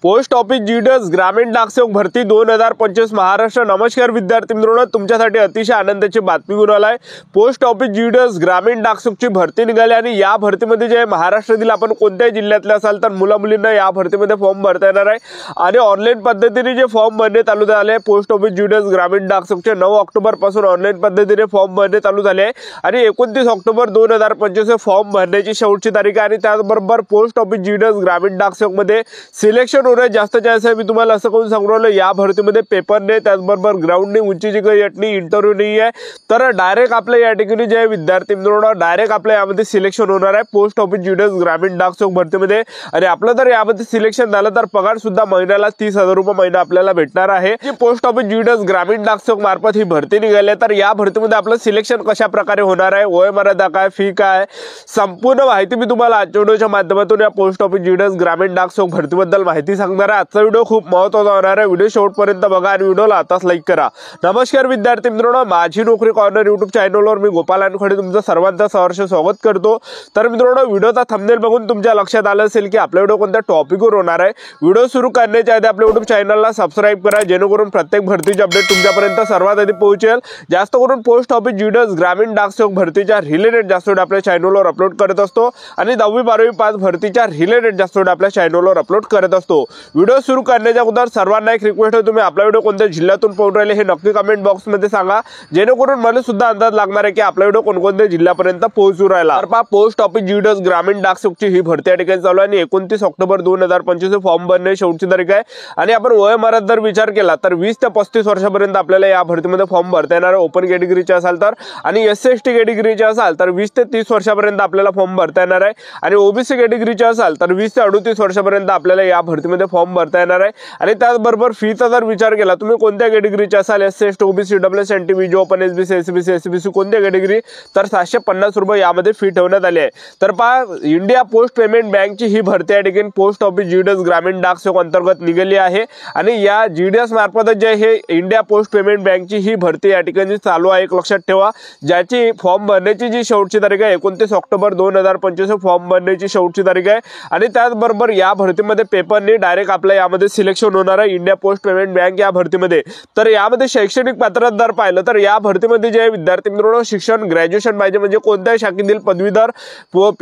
Post office GDS ग्रामीण डाकसेवक भरती 2025 महाराष्ट्र। नमस्कार विद्यार्थी मित्रांनो, तुमच्यासाठी अतिशय आनंदाची बातमी घेऊन आलाय। पोस्ट ऑफिस जीडीएस ग्रामीण डाकसेवकची भरती निघाली आणि या भरतीमध्ये जे महाराष्ट्रातील आपण कोणत्याही जिल्ह्यातले असाल तर मुला-मुलींना या भरतीमध्ये फॉर्म भरता येणार आहे आणि ऑनलाईन पद्धतीने जे फॉर्म भरणे चालू झाले पोस्ट ऑफिस जीडीएस ग्रामीण डाकसेवकचे 9 ऑक्टोबर पासून ऑनलाईन पद्धतीने फॉर्म भरणे चालू झाले आणि 29 ऑक्टोबर 2025 फॉर्म भरण्याची शेवटची तारीख आहे आणि त्याचबरोबर पोस्ट ऑफिस जीडीएस ग्रामीण डाकसेवक मध्ये सिलेक्शन होणे जास्त चान्स आहे। मी तुम्हाला असं करून सांगू राहिलो, या भरतीमध्ये पेपर नाही, त्याचबरोबर ग्राउंड नाही, उंचीची काही अट नाही, इंटरव्ह्यू नाही आहे, तर डायरेक्ट आपल्या या ठिकाणी जे विद्यार्थी मित्रांनो डायरेक्ट आपल्या यामध्ये सिलेक्शन होणार आहे पोस्ट ऑफिस जीडीएस ग्रामीण डाकसेवक भरतीमध्ये। आणि आपलं जर यामध्ये सिलेक्शन झालं तर पगार सुद्धा महिन्याला 30,000 रुपये महिना आपल्याला भेटणार आहे। जी पोस्ट ऑफिस जीडीएस ग्रामीण डाकसेवक मार्फत ही भरती निघाली, तर या भरतीमध्ये आपलं सिलेक्शन कशा प्रकारे होणार आहे, वयोमर्यादा काय, फी काय, संपूर्ण माहिती मी तुम्हाला आजच्या व्हिडिओच्या माध्यमातून या पोस्ट ऑफिस जीडीएस ग्रामीण डाकसेवक भरतीबद्दल माहिती सांगणार आहे। आजचा व्हिडिओ खूप महत्त्वाचा होणार आहे, व्हिडिओ शेवटपर्यंत बघा आणि व्हिडिओला आताच लाईक करा। नमस्कार विद्यार्थी मित्रांनो, माझी नोकरी कॉर्नर युट्यूब चॅनलवर मी गोपाल अनखडे तुमचं सर्वांचं सहर्ष स्वागत करतो। तर मित्रांनो, व्हिडिओचा थंबनेल बघून तुमच्या लक्षात आलं असेल की आपला व्हिडिओ कोणत्या टॉपिकवर होणार आहे। व्हिडिओ सुरू करण्याच्या आधी आपल्या युट्यूब चॅनलला सबस्क्राइब करा, जेणेकरून प्रत्येक भरतीचे अपडेट तुमच्यापर्यंत सर्वात आधी पोहोचेल। जास्त करून पोस्ट ऑफिस जीडीएस ग्रामीण डाकसेवक भरतीच्या रिलेटेड जास्त व्हिडिओ आपल्या चॅनलवर अपलोड करत असतो आणि 10वी 12वी पास भरतीच्या रिलेटेड जास्त व्हिडिओ आपल्या चॅनलवर अपलोड करत असतो। व्हिडिओ सुरू करण्याच्या अगोदर सर्वांना एक रिक्वेस्ट आहे, तुम्ही आपला व्हिडिओ कोणत्या जिल्ह्यातून पाहून राहिले हे नक्की कमेंट बॉक्स मध्ये सांगा, जेणेकरून मला सुद्धा अंदाज लागणार आहे की आपला व्हिडिओ कोणकोणत्या जिल्ह्यापर्यंत पोहोचू राहिला। तर पहा, पोस्ट ऑफिस जीडीएस ग्रामीण डाकसेवकची ही भरती या ठिकाणी चालू आहे आणि 29 ऑक्टोबर 2025 फॉर्म भरणे शेवटची तारीख आहे। आणि आपण वयोमर्यादा जर विचार केला तर 20 ते 35 वर्षापर्यंत आपल्याला या भरतीमध्ये फॉर्म भरता येणार आहे ओपन कॅटेगरीचे असाल तर, आणि SC/ST कॅटेगरीचे असाल तर 20 ते 30 वर्षापर्यंत आपल्याला फॉर्म भरता येणार आहे, आणि OBC कॅटेगरीचे असाल तर 20 ते 38 वर्षापर्यंत आपल्याला या भरतीमध्ये फॉर्म भरता येणार आहे। आणि त्याचबरोबर फीचा जर विचार केला, तुम्ही कोणत्या कॅटेगरीचे असाल SC/ST OBC EWS NTB open SBC SCBC SCBC कोणत्या कॅटेगरी, तर 750 रुपये यामध्ये फी ठेवण्यात आली आहे। तर पहा, इंडिया पोस्ट पेमेंट बँकची ही भरती या ठिकाणी पोस्ट ऑफिस जीडीएस ग्रामीण डाकसेवक अंतर्गत निघाली आहे आणि या जीडीएस मार्फत जे हे इंडिया पोस्ट पेमेंट बँकची ही भरती या ठिकाणी चालू आहे। एक लक्षात ठेवा, ज्याची फॉर्म भरण्याची जी शेवटची तारीख आहे 29 ऑक्टोबर 2025 फॉर्म भरण्याची शेवटची तारीख आहे। आणि त्याचबरोबर या भरतीमध्ये पेपरने डायरेक्ट आपल्या यामध्ये सिलेक्शन होणार आहे इंडिया पोस्ट पेमेंट बँक या भरतीमध्ये। तर यामध्ये शैक्षणिक पात्रता जर पाहिलं तर या भरतीमध्ये जे विद्यार्थी मित्रांनो शिक्षण ग्रॅज्युएशन पाहिजे, म्हणजे कोणत्याही शाखेतील पदवीधर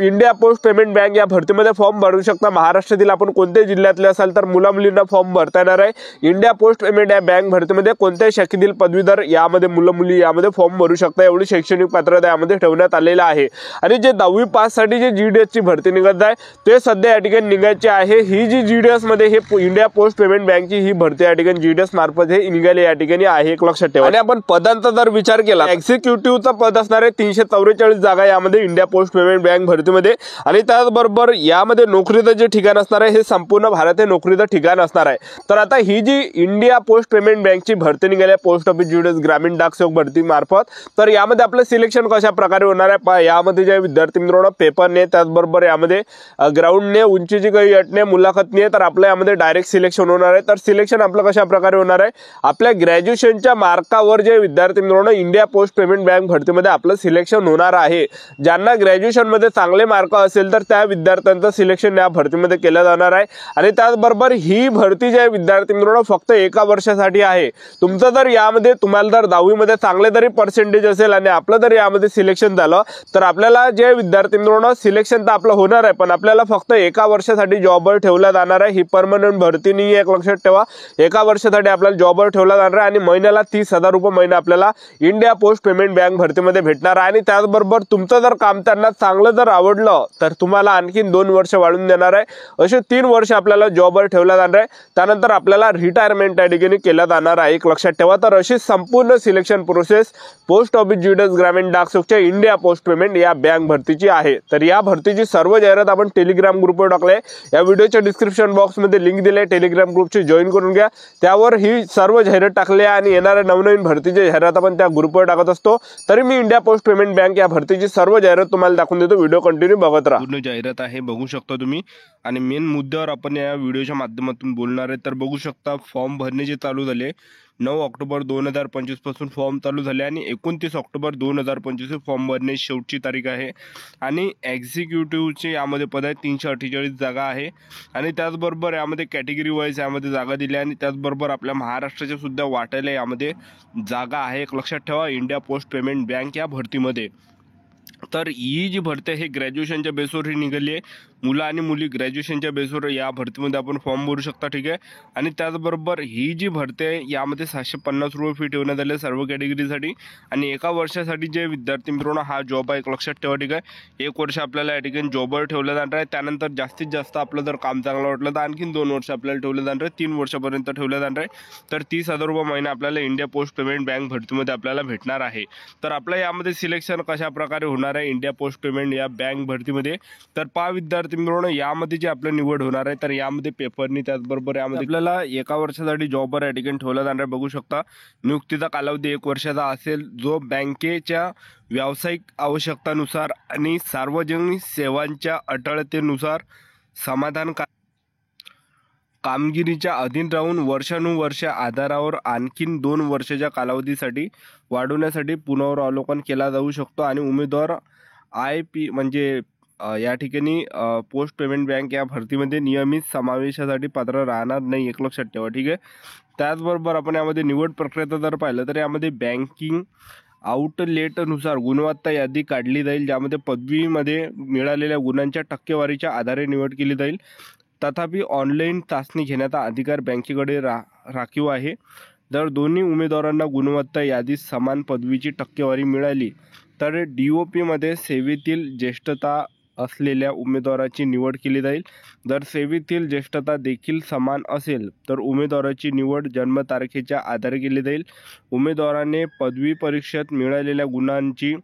इंडिया पोस्ट पेमेंट बँक या भरतीमध्ये फॉर्म भरू शकता। महाराष्ट्रातील आपण कोणत्याही जिल्ह्यातले असाल तर मुला-मुलींना फॉर्म भरता येणार आहे इंडिया पोस्ट पेमेंट या बँक भरतीमध्ये। कोणत्याही शाखेतील पदवीधर यामध्ये मुलं-मुली यामध्ये फॉर्म भरू शकता, एवढी शैक्षणिक पात्रता यामध्ये ठेवण्यात आलेला आहे। आणि जे 10वी पास साठी जे जीडीएस ची भरती निघत आहे ते सध्या या ठिकाणी निघायची आहे। ही जी जीडीएस मध्ये हे इंडिया पोस्ट पेमेंट बँकची ही भरती या ठिकाणी जीडीएस मार्फत हे निघाली या ठिकाणी आहे, एक लक्षात ठेवा। आणि आपण पदांचा जर विचार केला, एक्झिक्युटिव्हचा पद असणार आहे 344 जागा यामध्ये इंडिया पोस्ट पेमेंट बँक भरतीमध्ये। आणि त्याचबरोबर यामध्ये नोकरीचं जे ठिकाण असणार आहे हे संपूर्ण भारत हे नोकरीचं ठिकाण असणार आहे। तर आता ही जी इंडिया पोस्ट पेमेंट बँकची भरती निघाली आहे पोस्ट ऑफिस जीडीएस ग्रामीण डाकसेवक भरती मार्फत, तर यामध्ये आपलं सिलेक्शन कशा प्रकारे होणार आहे, यामध्ये जे विद्यार्थी मित्रांनो पेपर ने, त्याचबरोबर यामध्ये ग्राउंड ने, उंचीची काही अट ने, मुलाखत ने, तर आपल्या यामध्ये डायरेक्ट सिलेक्शन होणार आहे। तर सिलेक्शन आपलं कशा प्रकारे होणार आहे, आपल्या ग्रॅज्युएशनच्या मार्कावर जे विद्यार्थी मित्रांनो इंडिया पोस्ट पेमेंट बँक भरतीमध्ये आपलं सिलेक्शन होणार आहे। ज्यांना ग्रॅज्युएशन मध्ये चांगले मार्क असेल तर त्या विद्यार्थ्यांचं सिलेक्शन या भरतीमध्ये केलं जाणार आहे। आणि त्याचबरोबर ही भरती जे विद्यार्थी मित्रांनो फक्त 1 वर्षासाठी आहे। तुमचं जर यामध्ये तुम्हाला जर 10वी मध्ये चांगले जरी पर्सेंटेज असेल आणि आपलं जर यामध्ये सिलेक्शन झालं तर आपल्याला जे विद्यार्थी मित्रांनो सिलेक्शन तर आपलं होणार आहे, पण आपल्याला फक्त 1 वर्षासाठी जॉबवर ठेवलं जाणार आहे। ही परमनंट भरती नाही आहे, एक लक्षात ठेवा। 1 वर्षासाठी आपल्याला जॉबवर ठेवला जाणार आहे आणि महिन्याला 30,000 रुपये महिना आपल्याला इंडिया पोस्ट पेमेंट बँक भरतीमध्ये भेटणार आहे। आणि त्याचबरोबर तुमचं जर काम त्यांना चांगलं जर आवडलं तर तुम्हाला आणखीन 2 वर्ष वाढून देणार आहे, असे 3 वर्ष आपल्याला जॉबवर ठेवला जाणार आहे। त्यानंतर आपल्याला रिटायरमेंट या ठिकाणी केलं जाणार आहे, एक लक्षात ठेवा। तर अशी संपूर्ण selection process post office GDS ग्रामीण डाकसेवकच्या इंडिया पोस्ट पेमेंट या बँक भरतीची आहे। तर या भरतीची सर्व जाहिरात आपण टेलिग्राम ग्रुपवर टाकले, या व्हिडिओच्या डिस्क्रिप्शन बॉक्स मध्ये लिंक दिले, टेलिग्राम ग्रुपची जॉईन करून घ्या। त्यावर ही सर्व जाहिरात टाकली आहे आणि येणाऱ्या नवनवीन भरतीची जाहिरात आपण त्या ग्रुपवर टाकत असतो। तरी मी इंडिया पोस्ट पेमेंट बँक या भरतीची सर्व जाहिरात तुम्हाला दाखवून देतो, व्हिडिओ कंटिन्यू बघत राहा। पूर्ण जाहिरात आहे, बघू शकता तुम्ही। आणि मेन मुद्द्यावर आपण या व्हिडिओच्या माध्यमातून बोलणार आहे। तर बघू शकता फॉर्म भरणे जे चालू झाले 9 ऑक्टोबर 2025 पासून फॉर्म चालू झाले आणि 29 ऑक्टोबर 2025 फॉर्म भरण्याची शेवटची तारीख आहे. आणि एक्झिक्युटिव्हचे यामध्ये पद आहे 348 जागा आहे. आणि त्याचबरोबर यामध्ये कॅटेगरी वाईज यामध्ये जागा दिल्या आणि त्याचबरोबर आपल्या महाराष्ट्राच्या सुद्धा वाट्याला यामध्ये जागा आहे. एक लक्षात ठेवा, इंडिया पोस्ट पेमेंट बँक या भरतीमध्ये. तर ही जी भरती आहे ग्रॅज्युएशनच्या बेसवर ही निघाली आहे. मुलं आणि मुली ग्रॅज्युएशनच्या बेसवर या भरतीमध्ये आपण फॉर्म भरू शकता, ठीक आहे. आणि त्याचबरोबर ही जी भरती आहे यामध्ये 750 रुपये फी ठेवण्यात आले सर्व कॅटेगरीसाठी. आणि एका वर्षासाठी जे विद्यार्थी मित्रांनो हा जॉब आहे, एक लक्षात ठेवा, ठीक आहे. 1 वर्ष आपल्याला या ठिकाणी जॉबवर ठेवलं जाणार आहे. त्यानंतर जास्तीत जास्त आपलं जर काम चांगलं वाटलं तर आणखीन 2 वर्ष आपल्याला ठेवलं जाणार आहे. 3 वर्षापर्यंत ठेवलं जाणार आहे. तर 30,000 रुपये महिना आपल्याला इंडिया पोस्ट पेमेंट बँक भरतीमध्ये आपल्याला भेटणार आहे. तर आपलं यामध्ये सिलेक्शन कशा प्रकारे होणार आहे इंडिया पोस्ट पेमेंट या बँक भरतीमध्ये, तर पहा विद्यार्थी मित्रांनो, यामध्ये जे आपलं निवड होणार आहे तर यामध्ये पेपरनी त्याचबरोबर यामध्ये आपल्याला एका वर्षासाठी जॉबवर या ठिकाणी ठेवलं जाणार आहे. बघू शकता, नियुक्तीचा कालावधी 1 वर्षाचा असेल, जो बँकेच्या व्यावसायिक आवश्यकतानुसार आणि सार्वजनिक सेवांच्या अटळतेनुसार समाधान कामगिरीच्या अधीन राहून वर्षानुवर्ष आधारावर आणखीन 2 वर्षाच्या कालावधीसाठी वाढवण्यासाठी पुनरावलोकन केला जाऊ शकतो. आणि उमेदवार IP म्हणजे या ठिकाणी पोस्ट पेमेंट बँक या भरतीमध्ये नियमित समावेशासाठी पात्र राहणार नाही, एक लक्षात ठेवा, ठीक आहे. त्याचबरोबर आपण यामध्ये निवड प्रक्रियेत जर पाहिलं तर यामध्ये बँकिंग आउटलेटनुसार गुणवत्ता यादी काढली जाईल, ज्यामध्ये पदवीमध्ये मिळालेल्या गुणांच्या टक्केवारीच्या आधारे निवड केली जाईल. तथापि ऑनलाईन चाचणी घेण्याचा अधिकार बँकेकडे राखीव आहे. जर दोन्ही उमेदवारांना गुणवत्ता यादीत समान पदवीची टक्केवारी मिळाली तर DOP मध्ये सेवेतील ज्येष्ठता असलेल्या उमेदवाराची निवड केली जाईल. जर सेवेतील ज्येष्ठता देखील समान असेल तर उमेदवाराची निवड जन्मतारखेच्या आधारे केली जाईल. उमेदवाराने पदवी परीक्षेत मिळालेल्या गुणांची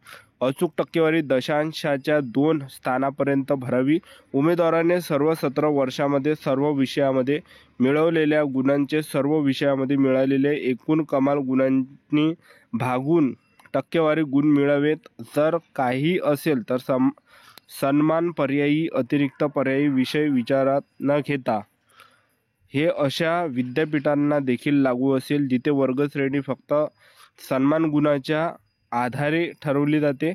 अचूक टक्केवारी दशांशाच्या 2 स्थानापर्यंत भरावी. उमेदवाराने सर्व 17 वर्षामध्ये सर्व विषयामध्ये मिळवलेल्या गुणांचे सर्व विषयामध्ये मिळालेले एकूण कमाल गुणांनी भागून टक्केवारी गुण मिळावेत. जर काही असेल तर सन्मान पर्यायी अतिरिक्त पर्यायी विषय विचारात न घेता. हे अशा विद्यापीठांना देखील लागू असेल जिथे वर्गश्रेणी फक्त सन्मान गुणाच्या आधारे ठरवली जाते,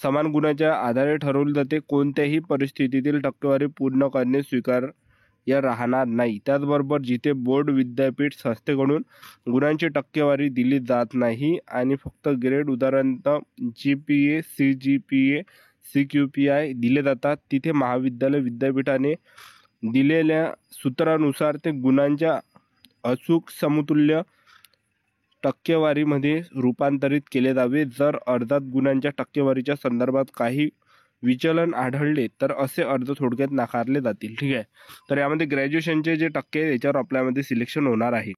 समान गुणाच्या आधारे ठरवली जाते. कोणत्याही परिस्थितीतील टक्केवारी पूर्ण करणे स्वीकार्य राहणार नाही. त्याचबरोबर जिथे बोर्ड विद्यापीठ संस्थेकडून गुणांची टक्केवारी दिली जात नाही आणि फक्त ग्रेड उदाहरणार्थ GPA, CGPA, CQPI दिले जातात, तिथे महाविद्यालय विद्यापीठाने दिलेल्या सूत्रानुसार ते गुणांच्या अचूक समतुल्य टक्केवारीमध्ये रूपांतरित केले जावे. जर अर्जात गुणांच्या टक्केवारीच्या संदर्भात काही विचलन आढळले तर असे अर्ज थोडक्यात नाकारले जातील, ठीक आहे. तर यामध्ये ग्रॅज्युएशनचे जे टक्के याच्यावर आपल्यामध्ये सिलेक्शन होणार आहे.